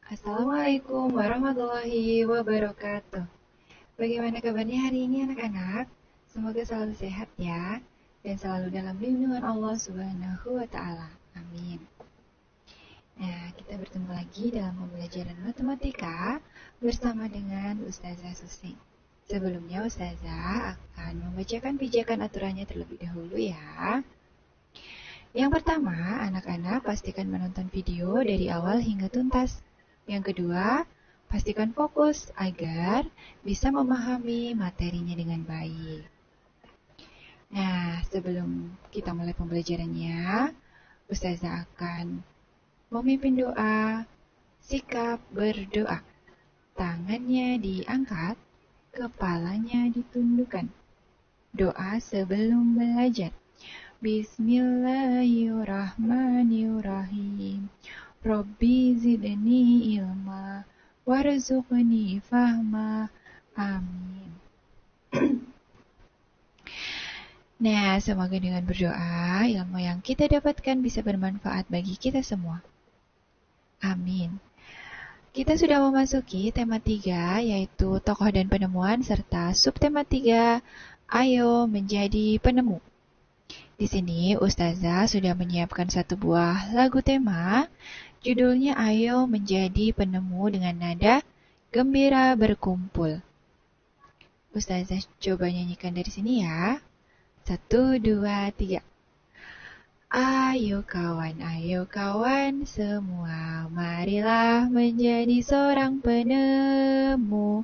Assalamualaikum warahmatullahi wabarakatuh. Bagaimana kabarnya hari ini anak-anak? Semoga selalu sehat ya, dan selalu dalam lindungan Allah Subhanahu wa Ta'ala. Amin. Nah, kita bertemu lagi dalam pembelajaran matematika bersama dengan Ustazah Susi. Sebelumnya Ustazah akan membacakan pijakan aturannya terlebih dahulu ya. Yang pertama, anak-anak pastikan menonton video dari awal hingga tuntas. Yang kedua, pastikan fokus agar bisa memahami materinya dengan baik. Nah, sebelum kita mulai pembelajarannya, Ustazah akan memimpin doa, sikap berdoa. Tangannya diangkat, kepalanya ditundukkan. Doa sebelum belajar. Bismillahirrahmanirrahim. Rabbi zidni ilma warzuqni fahma. Amin. Nah, semoga dengan berdoa, ilmu yang kita dapatkan bisa bermanfaat bagi kita semua. Amin. Kita sudah memasuki tema 3, yaitu tokoh dan penemuan, serta subtema 3, ayo menjadi penemu. Di sini, Ustazah sudah menyiapkan satu buah lagu tema, judulnya Ayo Menjadi Penemu dengan nada Gembira Berkumpul. Ustazah coba nyanyikan dari sini ya. 1, 2, 3. Ayo kawan semua, marilah menjadi seorang penemu.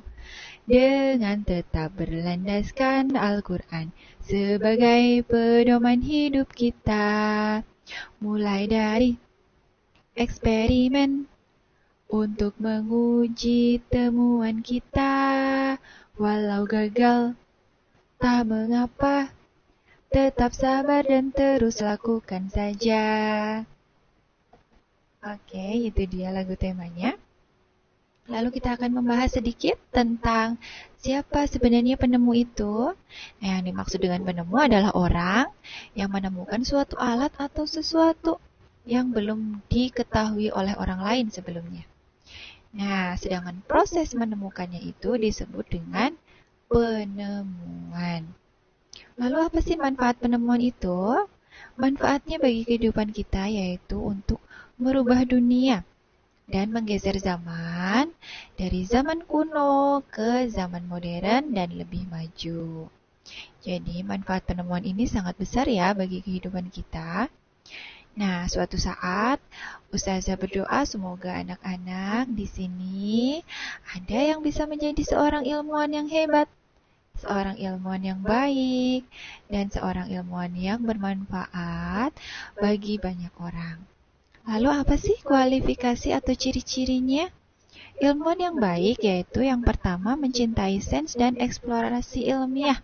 Dengan tetap berlandaskan Al-Quran sebagai pedoman hidup kita. Mulai dari eksperimen untuk menguji temuan kita. Walau gagal, tak mengapa, tetap sabar dan terus lakukan saja. Oke, itu dia lagu temanya. Lalu kita akan membahas sedikit tentang siapa sebenarnya penemu itu. Nah, yang dimaksud dengan penemu adalah orang yang menemukan suatu alat atau sesuatu yang belum diketahui oleh orang lain sebelumnya. Nah, sedangkan proses menemukannya itu disebut dengan penemuan. Lalu apa sih manfaat penemuan itu? Manfaatnya bagi kehidupan kita yaitu untuk merubah dunia dan menggeser zaman dari zaman kuno ke zaman modern dan lebih maju. Jadi manfaat penemuan ini sangat besar ya bagi kehidupan kita. Nah, suatu saat Ustazah berdoa semoga anak-anak di sini ada yang bisa menjadi seorang ilmuwan yang hebat, seorang ilmuwan yang baik, dan seorang ilmuwan yang bermanfaat bagi banyak orang. Lalu apa sih kualifikasi atau ciri-cirinya? Ilmuwan yang baik yaitu yang pertama mencintai sains dan eksplorasi ilmiah.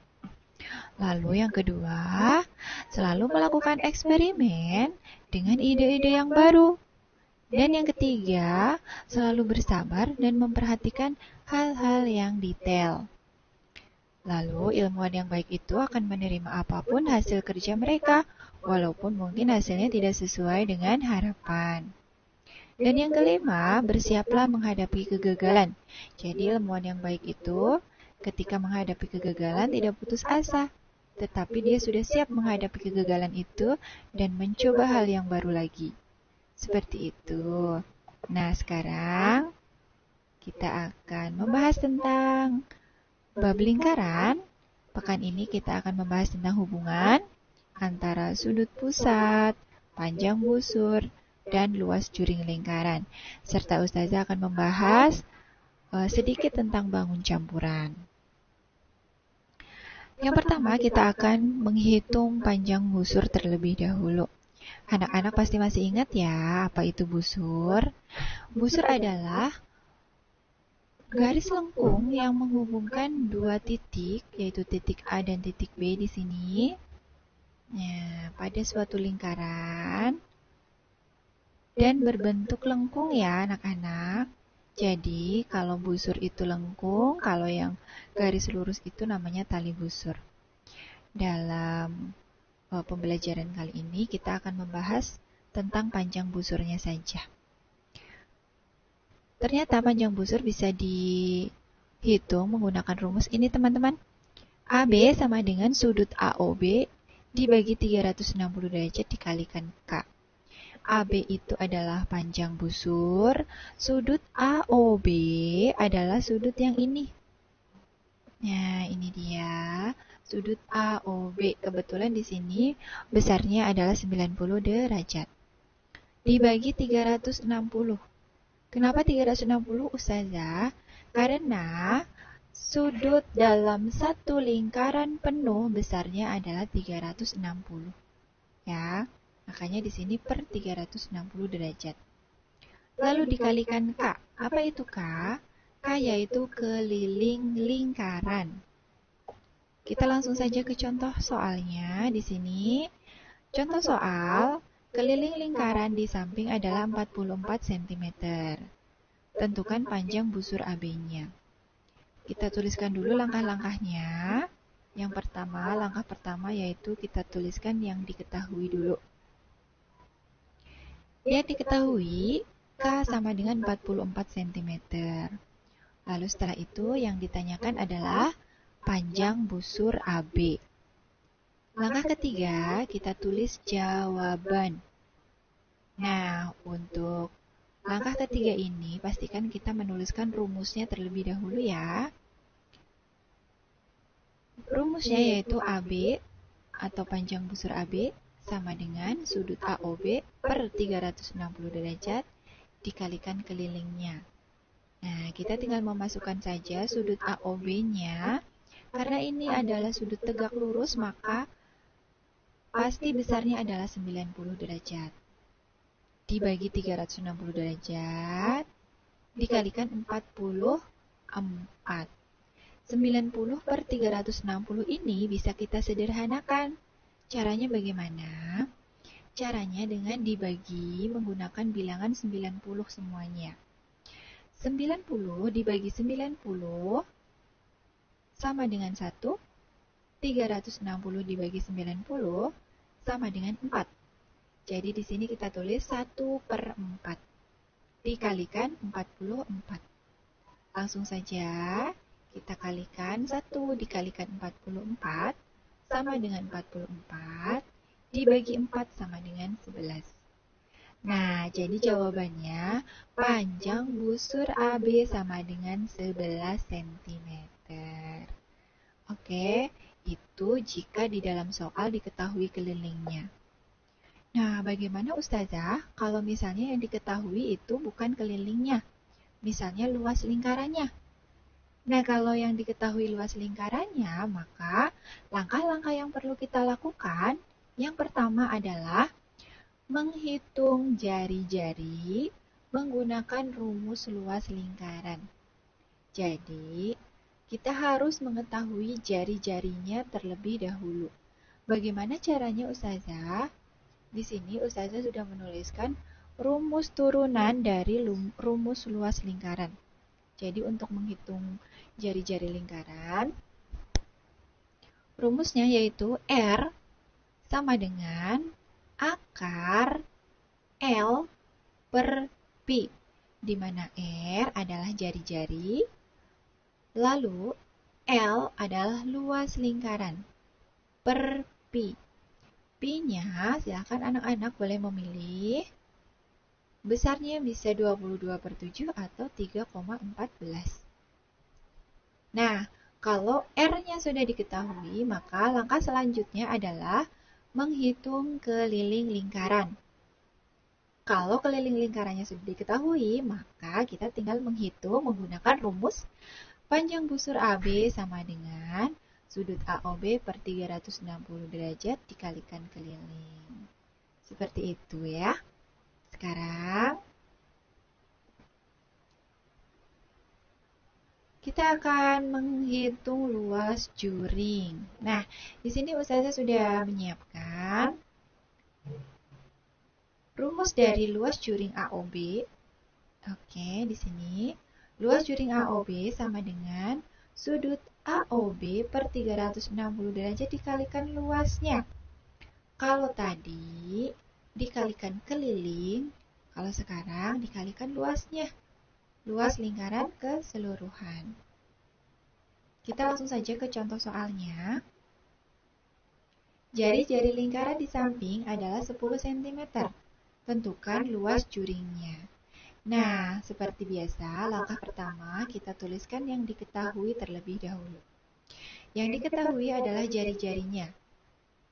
Lalu yang kedua, selalu melakukan eksperimen dengan ide-ide yang baru. Dan yang ketiga, selalu bersabar dan memperhatikan hal-hal yang detail. Lalu ilmuwan yang baik itu akan menerima apapun hasil kerja mereka, walaupun mungkin hasilnya tidak sesuai dengan harapan. Dan yang kelima, bersiaplah menghadapi kegagalan. Jadi ilmuwan yang baik itu ketika menghadapi kegagalan tidak putus asa, tetapi dia sudah siap menghadapi kegagalan itu dan mencoba hal yang baru lagi. Seperti itu. Nah, sekarang kita akan membahas tentang bab lingkaran. Pekan ini kita akan membahas tentang hubungan antara sudut pusat, panjang busur, dan luas juring lingkaran. Serta Ustazah akan membahas sedikit tentang bangun campuran. Yang pertama kita akan menghitung panjang busur terlebih dahulu. Anak-anak pasti masih ingat ya apa itu busur? Busur adalah garis lengkung yang menghubungkan dua titik, yaitu titik A dan titik B di sini. Nah, pada suatu lingkaran dan berbentuk lengkung ya anak-anak. Jadi kalau busur itu lengkung, kalau yang garis lurus itu namanya tali busur. Dalam pembelajaran kali ini kita akan membahas tentang panjang busurnya saja. Ternyata panjang busur bisa dihitung menggunakan rumus ini teman-teman. AB sama dengan sudut AOB dibagi 360 derajat dikalikan K. AB itu adalah panjang busur, sudut AOB adalah sudut yang ini. Nah, ini dia sudut AOB. Kebetulan di sini besarnya adalah 90 derajat. Dibagi 360. Kenapa 360, Ustazah? Karena sudut dalam satu lingkaran penuh besarnya adalah 360. Ya, makanya di sini per 360 derajat. Lalu dikalikan K. Apa itu K? K yaitu keliling lingkaran. Kita langsung saja ke contoh soalnya di sini. Contoh soal, keliling lingkaran di samping adalah 44 cm. Tentukan panjang busur AB-nya. Kita tuliskan dulu langkah-langkahnya. Langkah pertama yaitu kita tuliskan yang diketahui dulu. Yang diketahui, K sama dengan 44 cm. Lalu setelah itu yang ditanyakan adalah panjang busur AB. Langkah ketiga, kita tulis jawaban. Nah, untuk langkah ketiga ini, pastikan kita menuliskan rumusnya terlebih dahulu ya. Rumusnya yaitu AB atau panjang busur AB sama dengan sudut AOB per 360 derajat dikalikan kelilingnya. Nah, kita tinggal memasukkan saja sudut AOB-nya. Karena ini adalah sudut tegak lurus, maka pasti besarnya adalah 90 derajat. Dibagi 360 derajat, dikalikan 44. 90 per 360 ini bisa kita sederhanakan. Caranya bagaimana? Caranya dengan dibagi menggunakan bilangan 90 semuanya. 90 dibagi 90 sama dengan 1. 360 dibagi 90 sama dengan 4. Jadi di sini kita tulis 1/4 dikalikan 44. Langsung saja kita kalikan 1 dikalikan 44 sama dengan 44 dibagi 4 sama dengan 11. Nah, jadi jawabannya panjang busur AB sama dengan 11 cm. Oke, itu jika di dalam soal diketahui kelilingnya. Nah, bagaimana Ustazah kalau misalnya yang diketahui itu bukan kelilingnya? Misalnya luas lingkarannya. Nah, kalau yang diketahui luas lingkarannya, maka langkah-langkah yang perlu kita lakukan, yang pertama adalah menghitung jari-jari menggunakan rumus luas lingkaran. Jadi, kita harus mengetahui jari-jarinya terlebih dahulu. Bagaimana caranya Ustazah? Di sini Ustazah sudah menuliskan rumus turunan dari rumus luas lingkaran. Jadi untuk menghitung jari-jari lingkaran, rumusnya yaitu R sama dengan akar L per Pi, di mana R adalah jari-jari, lalu L adalah luas lingkaran, per Pi. Pi-nya, silakan anak-anak boleh memilih. Besarnya bisa 22/7 atau 3,14. Nah, kalau R-nya sudah diketahui, maka langkah selanjutnya adalah menghitung keliling lingkaran. Kalau keliling lingkarannya sudah diketahui, maka kita tinggal menghitung menggunakan rumus panjang busur AB sama dengan sudut AOB per 360 derajat dikalikan keliling. Seperti itu ya. Sekarang kita akan menghitung luas juring. Nah, di sini Ustazah sudah menyiapkan rumus dari luas juring AOB. Oke, di sini luas juring AOB sama dengan sudut AOB per 360 derajat dikalikan luasnya. Kalau tadi dikalikan keliling, kalau sekarang dikalikan luasnya. luas lingkaran keseluruhan. Kita langsung saja ke contoh soalnya. Jari-jari lingkaran di samping adalah 10 cm. Tentukan luas juringnya. Nah, seperti biasa, langkah pertama kita tuliskan yang diketahui terlebih dahulu. Yang diketahui adalah jari-jarinya.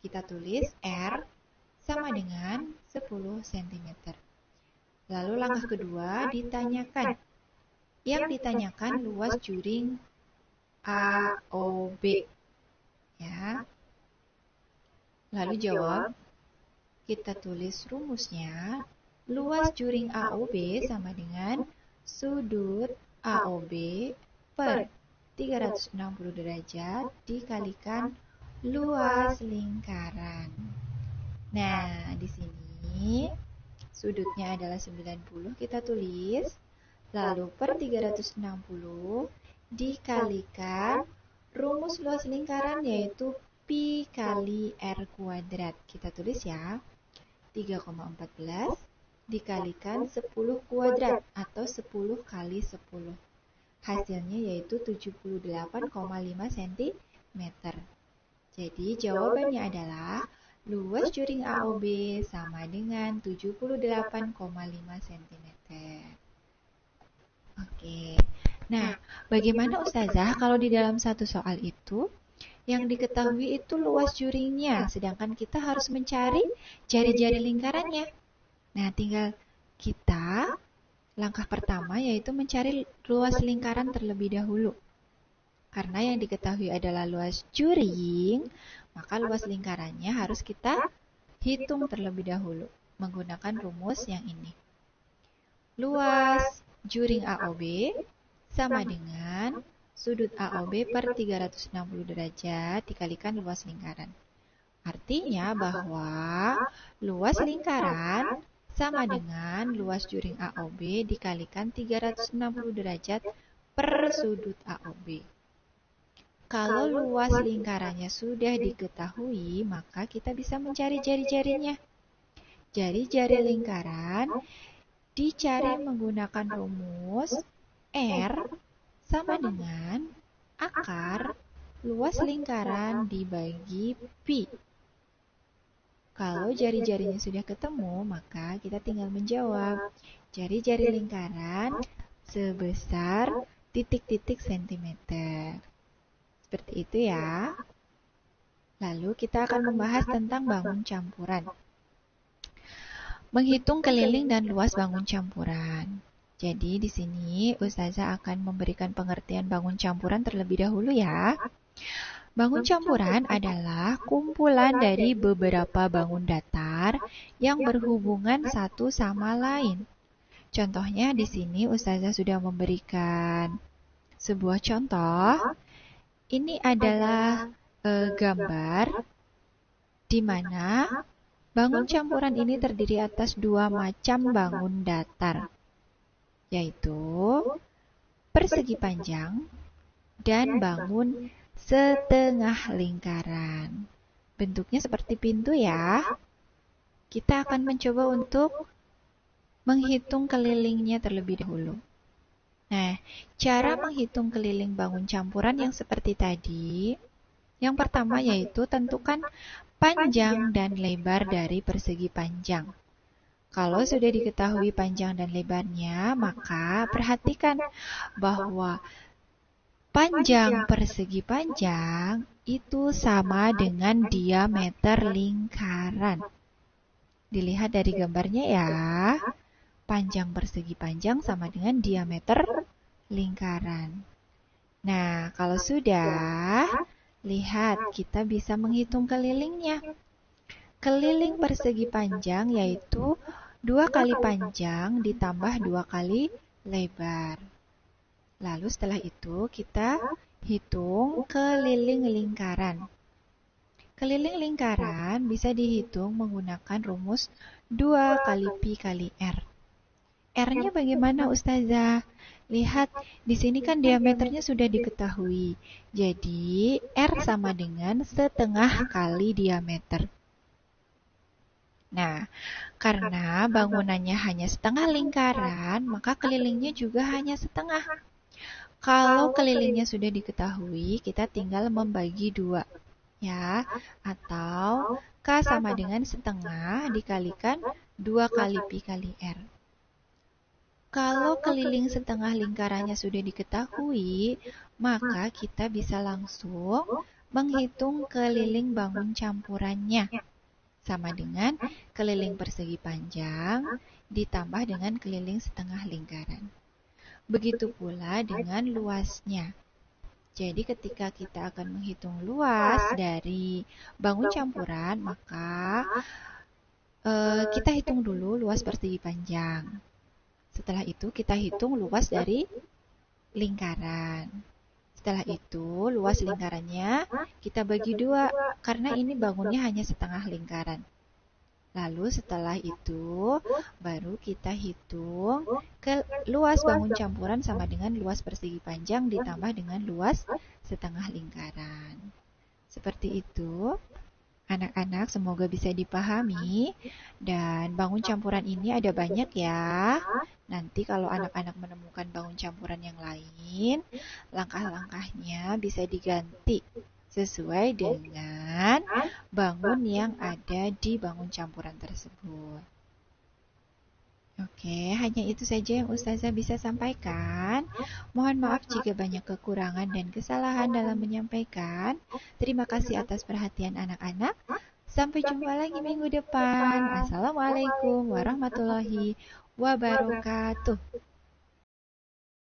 Kita tulis R sama dengan 10 cm. Lalu langkah kedua ditanyakan. Yang ditanyakan luas juring AOB. Ya. Lalu jawab. Kita tulis rumusnya. Luas juring AOB sama dengan sudut AOB per 360 derajat dikalikan luas lingkaran. Nah, di sini sudutnya adalah 90, kita tulis. Lalu per 360 dikalikan rumus luas lingkaran yaitu pi kali R kuadrat. Kita tulis ya. 3,14 dikalikan 10 kuadrat atau 10 kali 10. Hasilnya yaitu 78,5 cm. Jadi jawabannya adalah luas juring AOB sama dengan 78,5 cm. Oke. Nah, bagaimana Ustazah kalau di dalam satu soal itu yang diketahui itu luas juringnya, sedangkan kita harus mencari jari-jari lingkarannya. Nah, tinggal kita langkah pertama yaitu mencari luas lingkaran terlebih dahulu. Karena yang diketahui adalah luas juring, maka luas lingkarannya harus kita hitung terlebih dahulu menggunakan rumus yang ini. Luas juring AOB sama dengan sudut AOB per 360 derajat dikalikan luas lingkaran. Artinya bahwa luas lingkaran sama dengan luas juring AOB dikalikan 360 derajat per sudut AOB. Kalau luas lingkarannya sudah diketahui, maka kita bisa mencari jari-jarinya. Jari-jari lingkaran dicari menggunakan rumus R sama dengan akar luas lingkaran dibagi pi. Kalau jari-jarinya sudah ketemu, maka kita tinggal menjawab. Jari-jari lingkaran sebesar titik-titik sentimeter. Seperti itu ya. Lalu kita akan membahas tentang bangun campuran. Menghitung keliling dan luas bangun campuran. Jadi di sini Ustazah akan memberikan pengertian bangun campuran terlebih dahulu ya. Bangun campuran adalah kumpulan dari beberapa bangun datar yang berhubungan satu sama lain. Contohnya di sini Ustazah sudah memberikan sebuah contoh. Ini adalah gambar di mana bangun campuran ini terdiri atas dua macam bangun datar, yaitu persegi panjang dan bangun setengah lingkaran. Bentuknya seperti pintu ya. Kita akan mencoba untuk menghitung kelilingnya terlebih dahulu. Nah, cara menghitung keliling bangun campuran yang seperti tadi, yang pertama yaitu tentukan panjang dan lebar dari persegi panjang. Kalau sudah diketahui panjang dan lebarnya, maka perhatikan bahwa panjang persegi panjang itu sama dengan diameter lingkaran. Dilihat dari gambarnya ya. Panjang persegi panjang sama dengan diameter lingkaran. Nah, kalau sudah, lihat kita bisa menghitung kelilingnya. Keliling persegi panjang yaitu 2 kali panjang ditambah 2 kali lebar. Lalu setelah itu kita hitung keliling lingkaran. Keliling lingkaran bisa dihitung menggunakan rumus 2 kali pi kali R. R-nya bagaimana Ustazah? Lihat, di sini kan diameternya sudah diketahui. Jadi, R sama dengan setengah kali diameter. Nah, karena bangunannya hanya setengah lingkaran, maka kelilingnya juga hanya setengah. Kalau kelilingnya sudah diketahui, kita tinggal membagi dua, ya. Atau K sama dengan setengah dikalikan 2 kali Pi kali R. Kalau keliling setengah lingkarannya sudah diketahui, maka kita bisa langsung menghitung keliling bangun campurannya. Sama dengan keliling persegi panjang ditambah dengan keliling setengah lingkaran. Begitu pula dengan luasnya. Jadi ketika kita akan menghitung luas dari bangun campuran, maka kita hitung dulu luas persegi panjang. Setelah itu kita hitung luas dari lingkaran. Setelah itu luas lingkarannya kita bagi dua, karena ini bangunnya hanya setengah lingkaran. Lalu setelah itu baru kita hitung luas bangun campuran sama dengan luas persegi panjang ditambah dengan luas setengah lingkaran. Seperti itu. Anak-anak, semoga bisa dipahami. Dan bangun campuran ini ada banyak ya. Nanti kalau anak-anak menemukan bangun campuran yang lain, langkah-langkahnya bisa diganti sesuai dengan bangun yang ada di bangun campuran tersebut. Oke, hanya itu saja yang Ustazah bisa sampaikan. Mohon maaf jika banyak kekurangan dan kesalahan dalam menyampaikan. Terima kasih atas perhatian anak-anak. Sampai jumpa lagi minggu depan. Assalamualaikum warahmatullahi wabarakatuh.